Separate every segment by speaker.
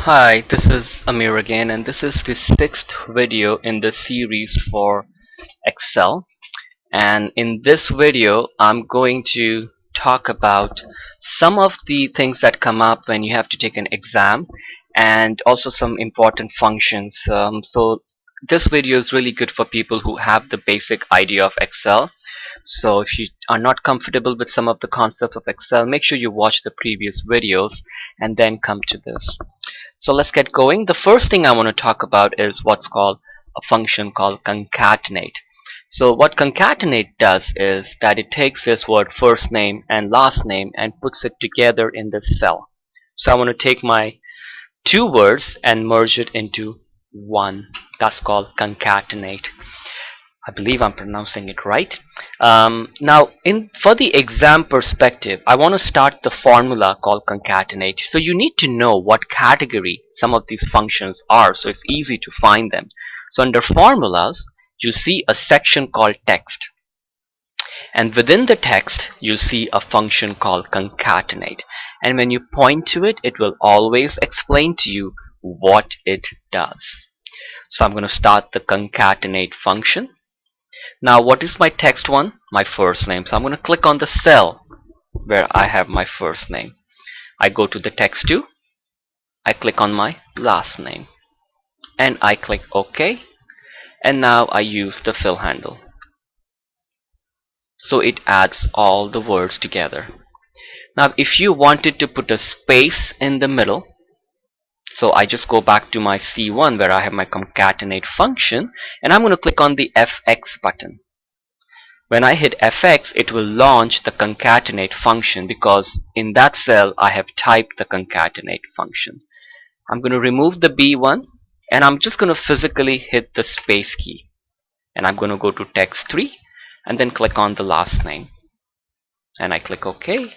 Speaker 1: Hi, this is Amir again, and this is the sixth video in the series for Excel. And in this video, I'm going to talk about some of the things that come up when you have to take an exam, and also some important functions. So this video is really good for people who have the basic idea of Excel. So if you are not comfortable with some of the concepts of Excel, make sure you watch the previous videos and then come to this. So let's get going. The first thing I want to talk about is what's called a function called concatenate. So what concatenate does is that it takes this word first name and last name and puts it together in this cell. So I want to take my two words and merge it into one. That's called concatenate. I believe I'm pronouncing it right. Now, for the exam perspective, I want to start the formula called concatenate. So you need to know what category some of these functions are, so it's easy to find them. So under formulas, you see a section called text, and within the text, you see a function called concatenate. And when you point to it, it will always explain to you what it does. So I'm going to start the concatenate function. Now what is my text one? My first name. So I'm going to click on the cell where I have my first name. I go to the text 2. I click on my last name. And I click OK. And now I use the fill handle. So it adds all the words together. Now if you wanted to put a space in the middle, so I just go back to my C1 where I have my concatenate function, and I'm going to click on the FX button. When I hit FX, it will launch the concatenate function because in that cell I have typed the concatenate function. I'm going to remove the B1 and I'm just going to physically hit the space key. And I'm going to go to text 3 and then click on the last name. And I click OK.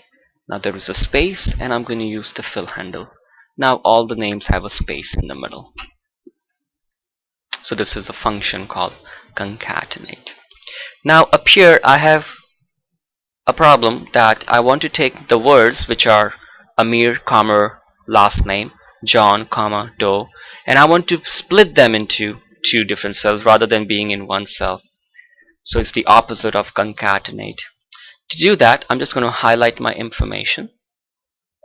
Speaker 1: Now there is a space and I'm going to use the fill handle. Now all the names have a space in the middle. So this is a function called concatenate. Now up here I have a problem that I want to take the words which are Amir, last name, John, Doe, and I want to split them into two different cells rather than being in one cell. So it's the opposite of concatenate. To do that, I'm just going to highlight my information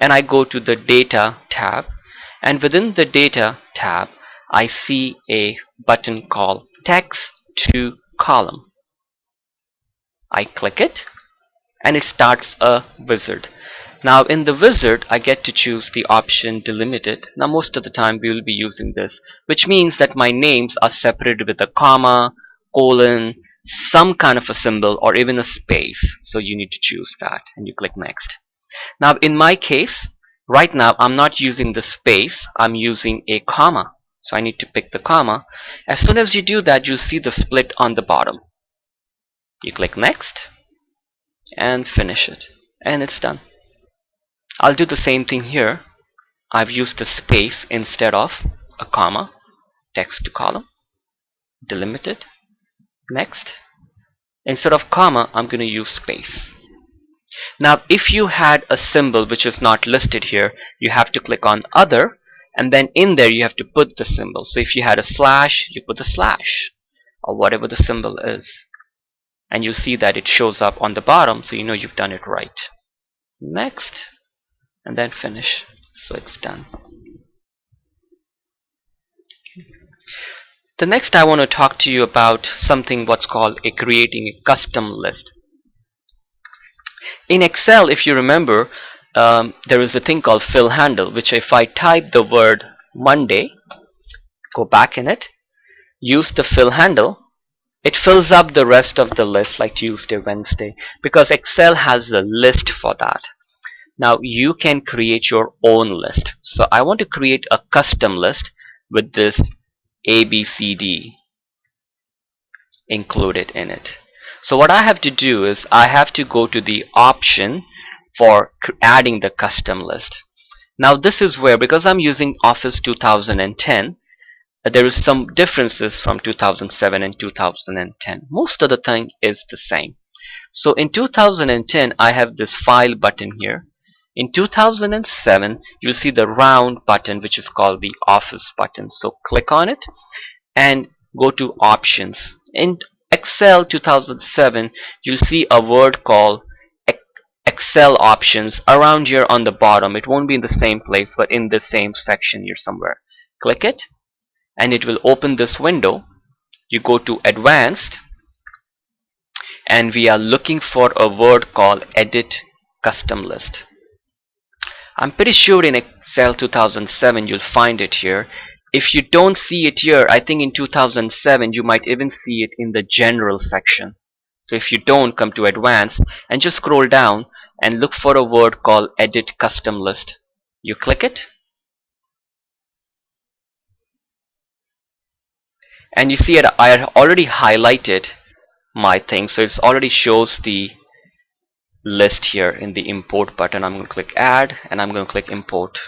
Speaker 1: and I go to the data tab, and within the data tab I see a button called text to column. I click it and it starts a wizard. Now in the wizard I get to choose the option delimited. Now most of the time we will be using this, which means that my names are separated with a comma, colon, some kind of a symbol, or even a space. So you need to choose that and you click next. Now in my case, right now I'm not using the space, I'm using a comma. So I need to pick the comma. As soon as you do that, you see the split on the bottom. You click next and finish it, and it's done. I'll do the same thing here. I've used the space instead of a comma. Text to column, delimited, next. Instead of comma, I'm going to use space. Now if you had a symbol which is not listed here, you have to click on other, and then in there you have to put the symbol. So if you had a slash, you put the slash or whatever the symbol is, and you see that it shows up on the bottom, so you know you've done it right. Next, and then finish. So it's done. The next I want to talk to you about something what's called creating a custom list. In Excel, if you remember, there is a thing called fill handle, which if I type the word Monday, go back in it, use the fill handle, it fills up the rest of the list like Tuesday, Wednesday, because Excel has a list for that. Now you can create your own list. So I want to create a custom list with this ABCD included in it. So what I have to do is I have to go to the option for adding the custom list. Now this is where, because I'm using Office 2010, there is some differences from 2007 and 2010. Most of the thing is the same. So in 2010 I have this file button here, In 2007, you'll see the round button which is called the Office button. So click on it and go to Options. In Excel 2007, you'll see a word called Excel Options around here on the bottom. It won't be in the same place, but in the same section here somewhere. Click it and it will open this window. You go to Advanced and we are looking for a word called Edit Custom List. I'm pretty sure in Excel 2007 you'll find it here. If you don't see it here, I think in 2007 you might even see it in the General section. So if you don't, come to Advanced and just scroll down and look for a word called Edit Custom List. You click it and you see it. I had already highlighted my thing, so it already shows the list here in the Import button. I'm going to click Add and I'm going to click Import,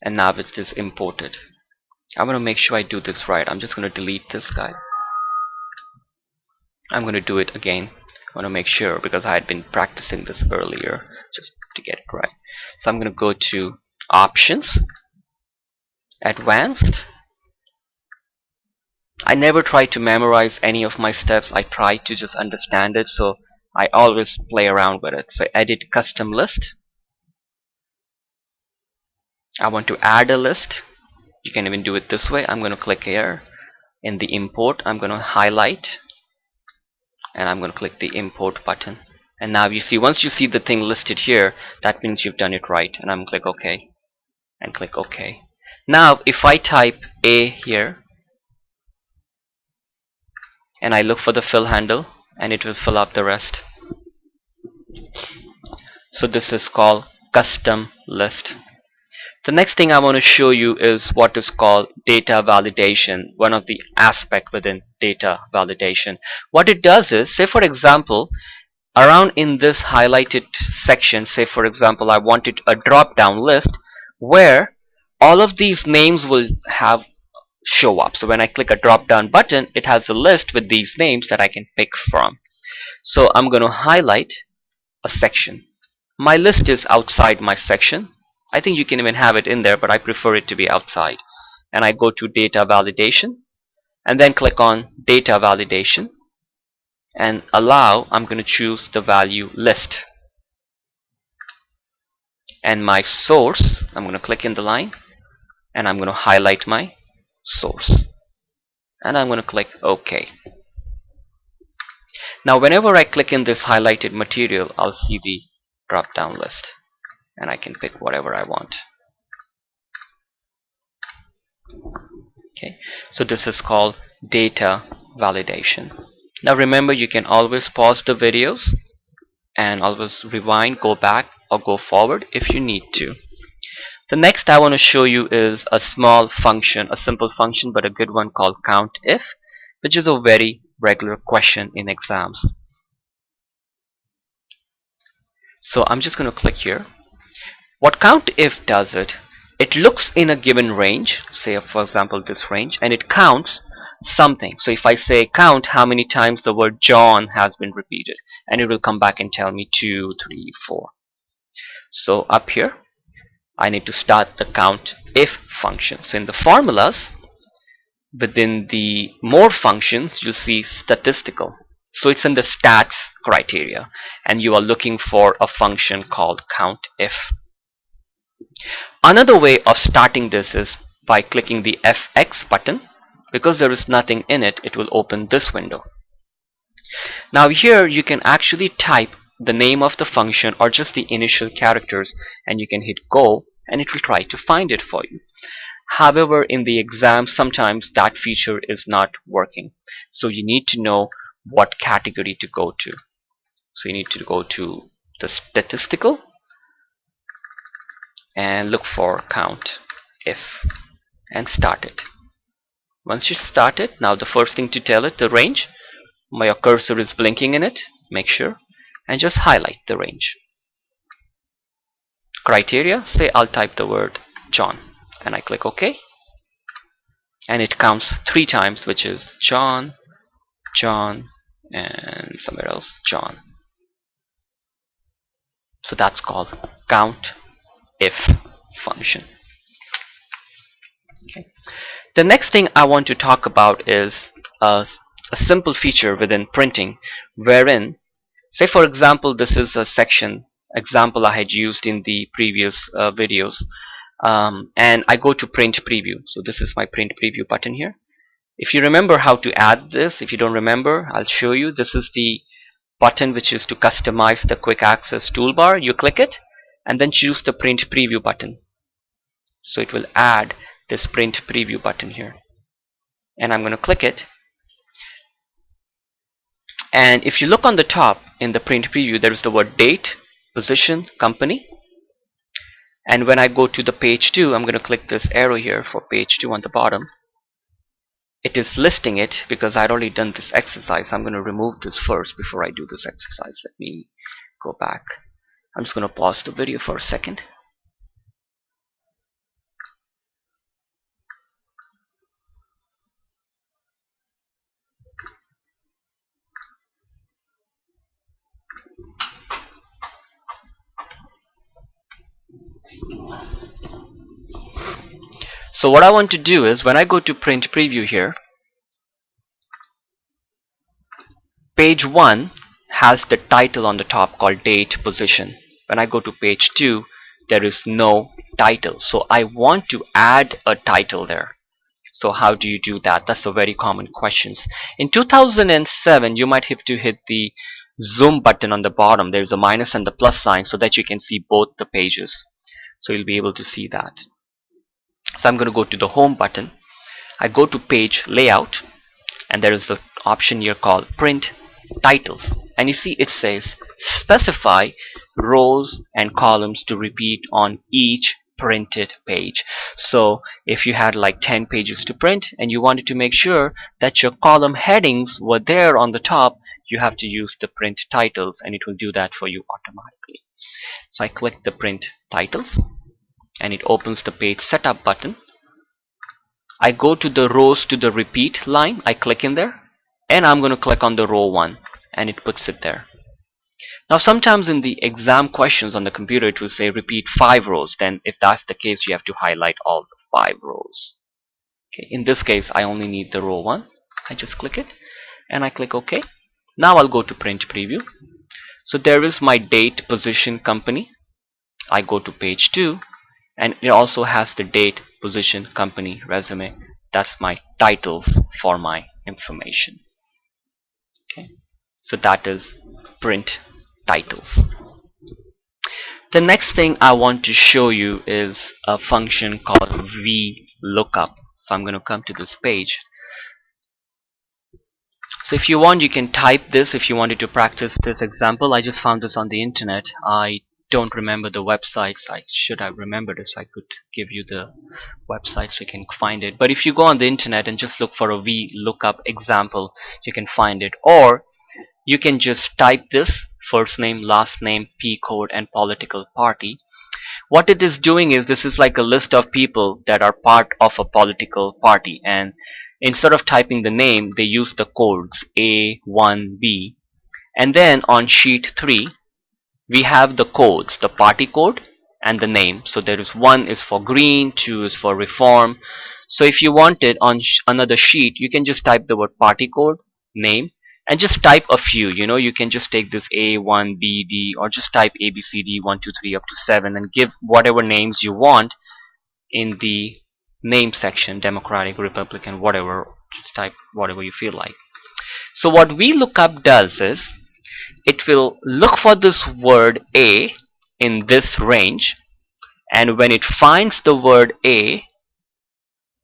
Speaker 1: and now it is imported. I'm going to make sure I do this right. I'm just going to delete this guy. I'm going to do it again. I want to make sure because I had been practicing this earlier just to get it right. So I'm going to go to Options, Advanced. I never try to memorize any of my steps. I try to just understand it, so I always play around with it. So Edit Custom List. I want to add a list. You can even do it this way. I'm going to click here in the Import. I'm going to highlight and I'm going to click the Import button. And now you see, once you see the thing listed here, that means you've done it right. And I'm going to click OK and click OK. Now if I type A here and I look for the fill handle, and it will fill up the rest. So this is called Custom List. The next thing I want to show you is what is called data validation, one of the aspects within data validation. What it does is, say for example, around in this highlighted section, say for example I wanted a drop down list where all of these names will have show up. So when I click a drop down button, it has a list with these names that I can pick from. So I'm going to highlight a section. My list is outside my section. I think you can even have it in there, but I prefer it to be outside. And I go to data validation and then click on data validation and allow. I'm going to choose the value list, and my source, I'm going to click in the line and I'm going to highlight my source and I'm going to click OK. Now whenever I click in this highlighted material, I'll see the drop down list and I can pick whatever I want. Okay, so this is called data validation. Now remember, you can always pause the videos and always rewind, go back or go forward if you need to. The next I want to show you is a small function, a simple function but a good one called CountIf, which is a very regular question in exams. So I'm just going to click here. What CountIf does it looks in a given range, say for example this range, and it counts something. So if I say count how many times the word John has been repeated, and it will come back and tell me 2, 3, 4. So up here I need to start the CountIf function. So in the formulas, within the more functions, you see statistical. So it's in the stats criteria, and you are looking for a function called CountIf. Another way of starting this is by clicking the FX button. Because there is nothing in it, it will open this window. Now here you can actually type the name of the function or just the initial characters, and you can hit go and it will try to find it for you. However, in the exam sometimes that feature is not working, so you need to know what category to go to. So you need to go to the statistical and look for CountIf and start it. Once you start it, now the first thing to tell it the range, your cursor is blinking in it, make sure, and just highlight the range. Criteria, say I'll type the word John and I click OK, and it counts 3 times, which is John, John, and somewhere else John. So that's called CountIf function. Okay. The next thing I want to talk about is a simple feature within printing, wherein, say for example, this is a section example I had used in the previous videos, and I go to print preview. So this is my print preview button here. If you remember how to add this, if you don't remember, I'll show you. This is the button which is to customize the quick access toolbar. You click it and then choose the print preview button. So it will add this print preview button here, and I'm going to click it. And if you look on the top in the print preview, there is the word date, position, company. And when I go to the page 2, I'm going to click this arrow here for page 2 on the bottom. It is listing it because I'd already done this exercise. I'm going to remove this first before I do this exercise. Let me go back. I'm just going to pause the video for a second. So what I want to do is, when I go to print preview here, page 1 has the title on the top called date, position. When I go to page 2, there is no title. So I want to add a title there. So how do you do that? That's a very common question. In 2007, you might have to hit the zoom button on the bottom. There's a minus and the plus sign so that you can see both the pages. So you'll be able to see that. So I'm going to go to the home button. I go to page layout, and there is the option here called print titles, and you see it says specify rows and columns to repeat on each printed page. So if you had like 10 pages to print and you wanted to make sure that your column headings were there on the top, you have to use the print titles, and it will do that for you automatically. So I click the print titles and it opens the page setup button. I go to the rows to the repeat line. I click in there, and I'm going to click on the row 1, and it puts it there. Now sometimes in the exam questions on the computer it will say repeat 5 rows. Then if that's the case, you have to highlight all the 5 rows. Okay, in this case I only need the row 1. I just click it and I click OK. Now I'll go to print preview. So there is my date, position, company. I go to page 2, and it also has the date, position, company, resume. That's my titles for my information. Okay, so that is print titles. The next thing I want to show you is a function called Vlookup. So I'm going to come to this page. So if you want, you can type this if you wanted to practice this example. I just found this on the internet. I don't remember the websites. I should have remembered it, so I could give you the website so you can find it. But if you go on the internet and just look for a VLOOKUP example, you can find it. Or you can just type this: first name, last name, P code, and political party. What it is doing is, this is like a list of people that are part of a political party, and instead of typing the name, they use the codes A, 1, B, and then on sheet 3 we have the codes, the party code and the name. So there is 1 is for green, 2 is for reform. So if you wanted on another sheet, you can just type the word party code, name, and just type a few. You can just take this A, 1, B, D, or just type A, B, C, D, 1, 2, 3 up to 7, and give whatever names you want in the name section, Democratic, Republican, whatever. Just type whatever you feel like. So what VLOOKUP does is, it will look for this word A in this range, and when it finds the word A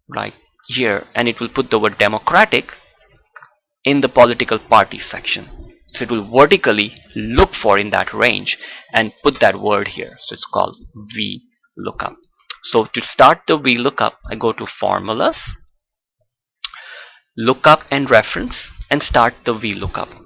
Speaker 1: right here, and it will put the word Democratic in the political party section. So it will vertically look for in that range and put that word here. So it's called VLOOKUP. So to start the VLOOKUP, I go to formulas, lookup and reference, and start the VLOOKUP.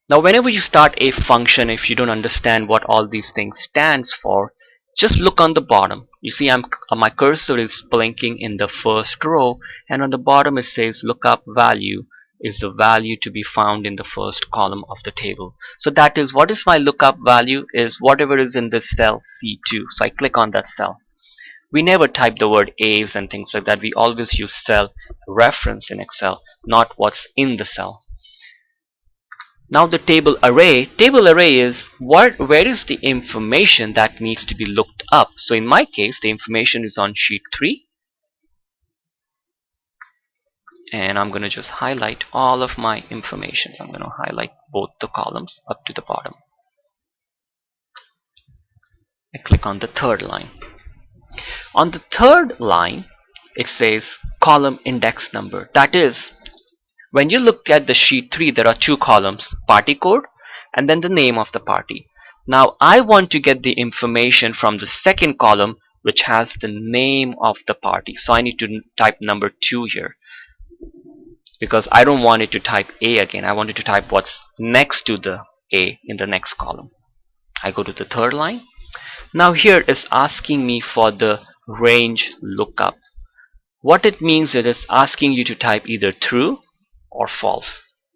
Speaker 1: Now whenever you start a function, if you don't understand what all these things stands for, just look on the bottom. You see my cursor is blinking in the first row, and on the bottom it says lookup value is the value to be found in the first column of the table. So that is, what is my lookup value is whatever is in this cell C2. So I click on that cell. We never type the word A's and things like that. We always use cell reference in Excel, not what's in the cell. Now the table array is where is the information that needs to be looked up. So in my case, the information is on sheet 3, and I'm going to just highlight all of my information. I'm going to highlight both the columns up to the bottom. I click on the third line. On the third line, it says column index number. That is, when you look at the sheet 3, there are two columns, party code and then the name of the party. Now I want to get the information from the second column, which has the name of the party. So I need to type number 2 here, because I don't want it to type A again. I want it to type what's next to the A in the next column. I go to the third line. Now here is asking me for the range lookup. What it means is it's asking you to type either true or false.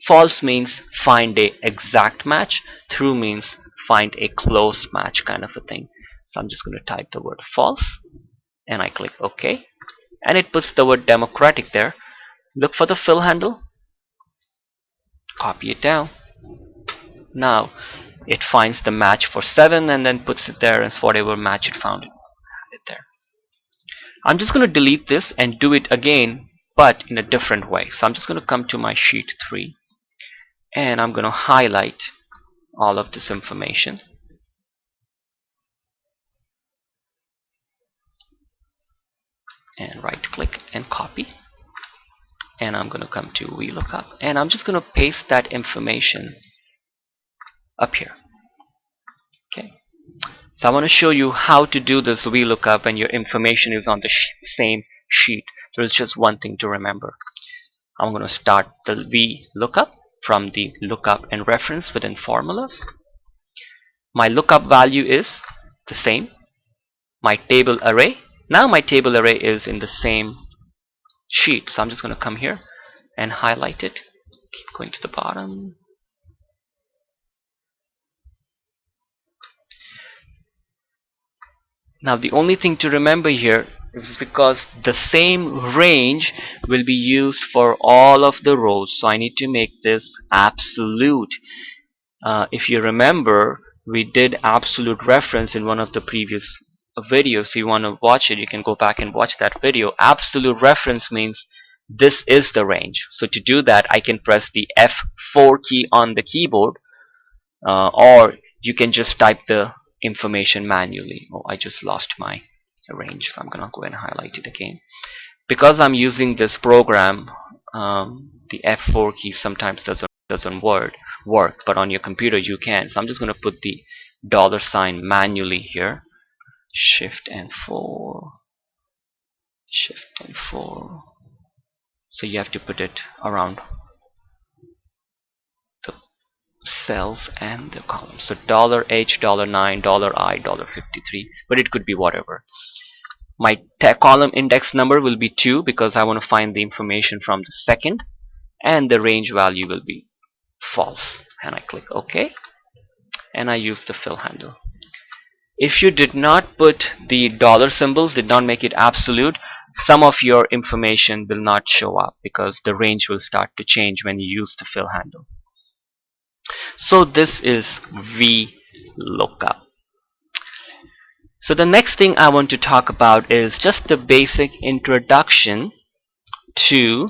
Speaker 1: False means find a exact match. True means find a close match, kind of a thing. So I'm just going to type the word false and I click OK, and it puts the word democratic there. Look for the fill handle, copy it down. Now it finds the match for 7 and then puts it there, as whatever match it found it there. I'm just going to delete this and do it again, but in a different way. So I'm just going to come to my sheet 3 and I'm going to highlight all of this information. And right click and copy. And I'm going to come to Vlookup and I'm just going to paste that information up here. Okay. So I want to show you how to do this Vlookup when your information is on the same sheet. There's just one thing to remember. I'm going to start the Vlookup from the lookup and reference within formulas. My lookup value is the same. My table array. Now my table array is in the same sheet. So I'm just going to come here and highlight it. Keep going to the bottom. Now the only thing to remember here is because the same range will be used for all of the rows, so I need to make this absolute. If you remember, we did absolute reference in one of the previous videos. If you want to watch it, you can go back and watch that video. Absolute reference means this is the range. So to do that, I can press the F4 key on the keyboard, or you can just type the information manually. Oh, I just lost my range, so I'm gonna go and highlight it again. Because I'm using this program, the F4 key sometimes doesn't work, but on your computer you can. So I'm just gonna put the $ manually here. Shift and 4. Shift and 4. So you have to put it around the cells and the columns. So $H, $9, $I, $53, but it could be whatever. My column index number will be 2 because I want to find the information from the second, and the range value will be false. And I click OK, and I use the fill handle. If you did not put the dollar symbols, did not make it absolute, some of your information will not show up because the range will start to change when you use the fill handle. So this is Vlookup. So the next thing I want to talk about is just the basic introduction to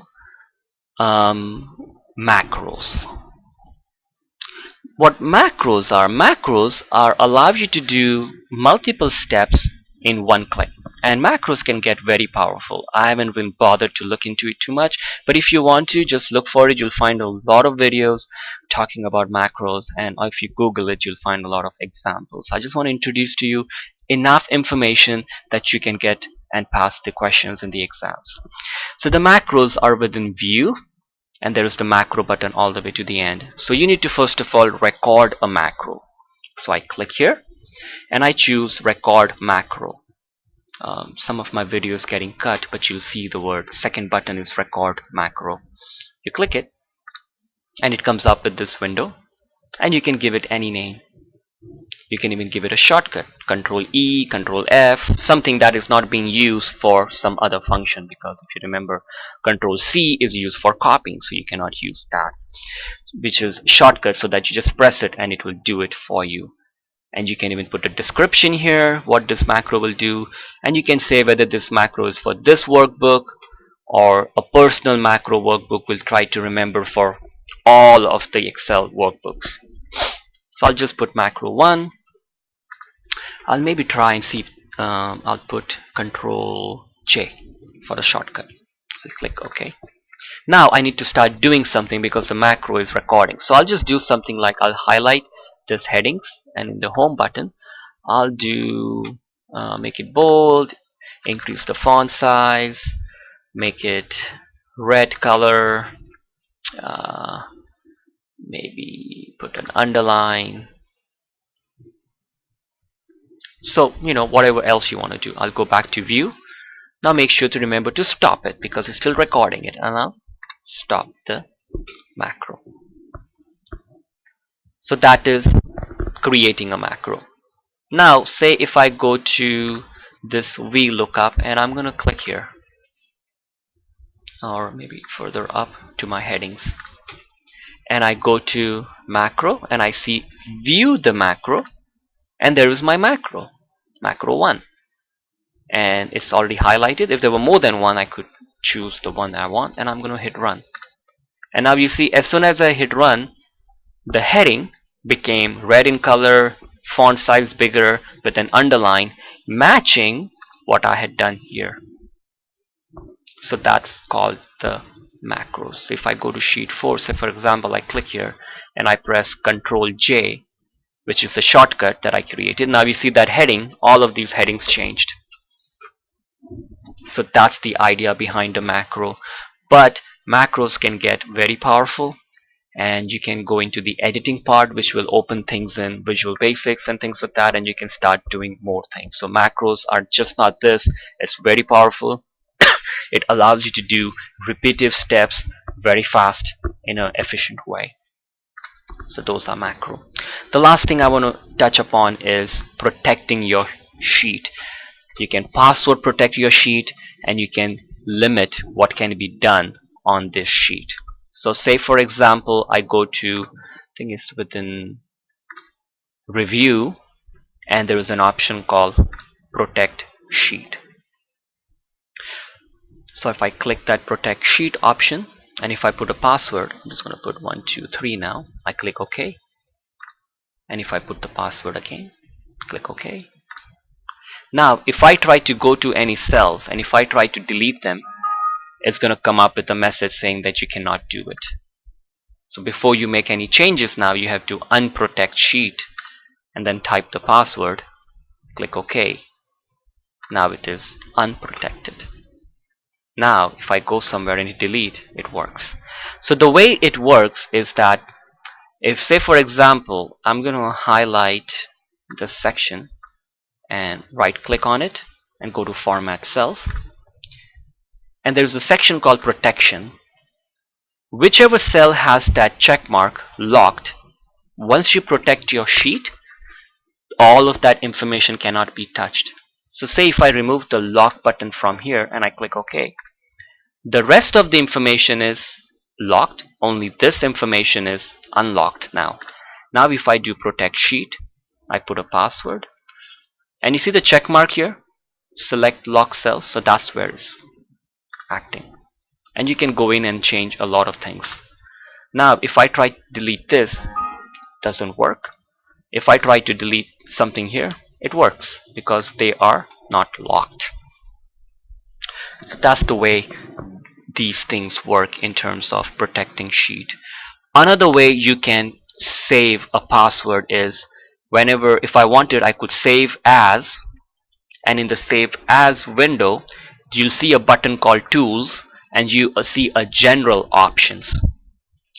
Speaker 1: macros. What macros are allow you to do multiple steps in one click, and macros can get very powerful. I haven't been bothered to look into it too much, but if you want to, just look for it. You'll find a lot of videos talking about macros, and if you Google it, you'll find a lot of examples. I just want to introduce to you enough information that you can get and pass the questions in the exams. So the macros are within View, and there is the macro button all the way to the end. So you need to first of all record a macro. So I click here and I choose record macro. Some of my videos getting cut, but you'll see the word second button is record macro. You click it and it comes up with this window, and you can give it any name. You can even give it a shortcut, Control E, Control F, something that is not being used for some other function, because if you remember, Control C is used for copying, so you cannot use that, which is shortcut, so that you just press it and it will do it for you. And you can even put a description here, what this macro will do, and you can say whether this macro is for this workbook or a personal macro workbook will try to remember for all of the Excel workbooks. So I'll just put macro 1. I'll maybe try and see if, I'll put Control J for the shortcut. I'll click OK. Now I need to start doing something because the macro is recording. So I'll just do something like I'll highlight this headings, and in the home button I'll do make it bold, increase the font size, make it red color, maybe put an underline. So whatever else you want to do. I'll go back to view. Now make sure to remember to stop it because it's still recording it, and I'll stop the macro. So that is creating a macro. Now say if I go to this Vlookup and I'm gonna click here, or maybe further up to my headings, and I go to macro and I see view the macro, and there is my macro 1, and it's already highlighted. If there were more than one, I could choose the one I want, and I'm gonna hit run. And now you see, as soon as I hit run, the heading became red in color, font size bigger with an underline, matching what I had done here. So that's called the macros. So if I go to sheet 4, say for example I click here and I press Control J, which is the shortcut that I created, now you see that heading, all of these headings changed. So that's the idea behind the macro. But macros can get very powerful, and you can go into the editing part, which will open things in Visual Basics and things like that, and you can start doing more things. So macros are just not this, it's very powerful. It allows you to do repetitive steps very fast in an efficient way. So those are macro. The last thing I want to touch upon is protecting your sheet. You can password protect your sheet, and you can limit what can be done on this sheet. So say for example I go to, I think it's within review, and there is an option called protect sheet. So if I click that protect sheet option, and if I put a password, I'm just going to put 123 now. I click OK, and if I put the password again, click OK. Now if I try to go to any cells and if I try to delete them, it's going to come up with a message saying that you cannot do it. So before you make any changes, now you have to unprotect sheet and then type the password, click OK. Now it is unprotected. Now if I go somewhere and hit delete, it works. So the way it works is that if, say for example, I'm going to highlight this section and right click on it and go to format cells, and there's a section called protection. Whichever cell has that check mark locked, once you protect your sheet, all of that information cannot be touched. So say if I remove the lock button from here and I click OK, the rest of the information is locked, only this information is unlocked now. Now if I do protect sheet, I put a password, and you see the check mark here, select lock cells, so that's where it's acting. And you can go in and change a lot of things. Now if I try to delete this, doesn't work. If I try to delete something here, it works because they are not locked. So that's the way these things work in terms of protecting sheet. Another way you can save a password is whenever, if I wanted, I could save as, and in the save as window you'll see a button called tools, and you see a general options.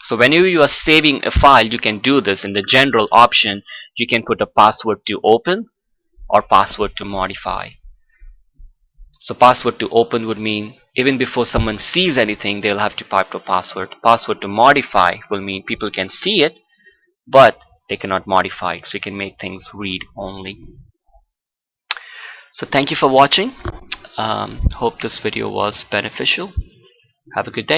Speaker 1: So whenever you are saving a file, you can do this. In the general option, you can put a password to open or password to modify. So password to open would mean Even before someone sees anything, they'll have to type a password. Password to modify will mean people can see it, but they cannot modify it. So you can make things read only. So thank you for watching. Hope this video was beneficial. Have a good day.